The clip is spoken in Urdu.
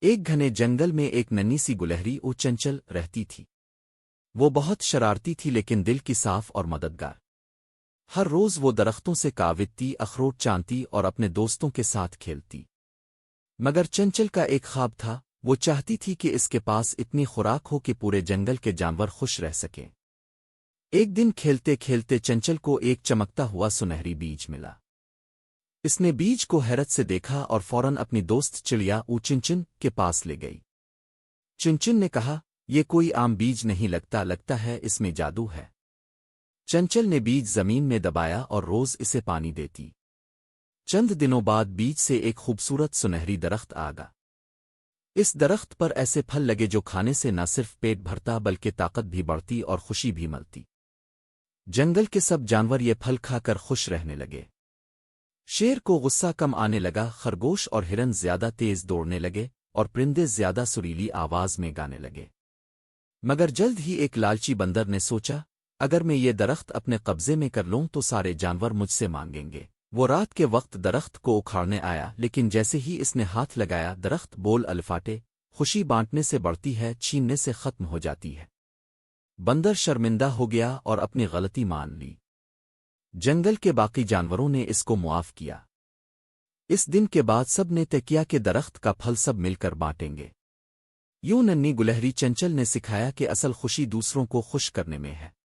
ایک گھنے جنگل میں ایک ننھی سی گلہری او چنچل رہتی تھی۔ وہ بہت شرارتی تھی لیکن دل کی صاف اور مددگار۔ ہر روز وہ درختوں سے کاوتی، اخروٹ چانتی اور اپنے دوستوں کے ساتھ کھیلتی۔ مگر چنچل کا ایک خواب تھا، وہ چاہتی تھی کہ اس کے پاس اتنی خوراک ہو کہ پورے جنگل کے جانور خوش رہ سکیں۔ ایک دن کھیلتے کھیلتے چنچل کو ایک چمکتا ہوا سنہری بیج ملا۔ اس نے بیج کو حیرت سے دیکھا اور فوراً اپنی دوست چڑیا او چنچن کے پاس لے گئی۔ چنچن نے کہا، یہ کوئی عام بیج نہیں لگتا ہے اس میں جادو ہے۔ چنچل نے بیج زمین میں دبایا اور روز اسے پانی دیتی۔ چند دنوں بعد بیج سے ایک خوبصورت سنہری درخت آگا۔ اس درخت پر ایسے پھل لگے جو کھانے سے نہ صرف پیٹ بھرتا بلکہ طاقت بھی بڑھتی اور خوشی بھی ملتی۔ جنگل کے سب جانور یہ پھل کھا کر خوش رہنے لگے۔ شیر کو غصہ کم آنے لگا، خرگوش اور ہرن زیادہ تیز دوڑنے لگے اور پرندے زیادہ سریلی آواز میں گانے لگے۔ مگر جلد ہی ایک لالچی بندر نے سوچا، اگر میں یہ درخت اپنے قبضے میں کر لوں تو سارے جانور مجھ سے مانگیں گے۔ وہ رات کے وقت درخت کو اکھاڑنے آیا، لیکن جیسے ہی اس نے ہاتھ لگایا درخت بول الفاٹے، خوشی بانٹنے سے بڑھتی ہے، چھیننے سے ختم ہو جاتی ہے۔ بندر شرمندہ ہو گیا اور اپنی غلطی مان لی۔ جنگل کے باقی جانوروں نے اس کو معاف کیا۔ اس دن کے بعد سب نے طے کیا کہ درخت کا پھل سب مل کر بانٹیں گے۔ یوں ننھی گلہری چنچل نے سکھایا کہ اصل خوشی دوسروں کو خوش کرنے میں ہے۔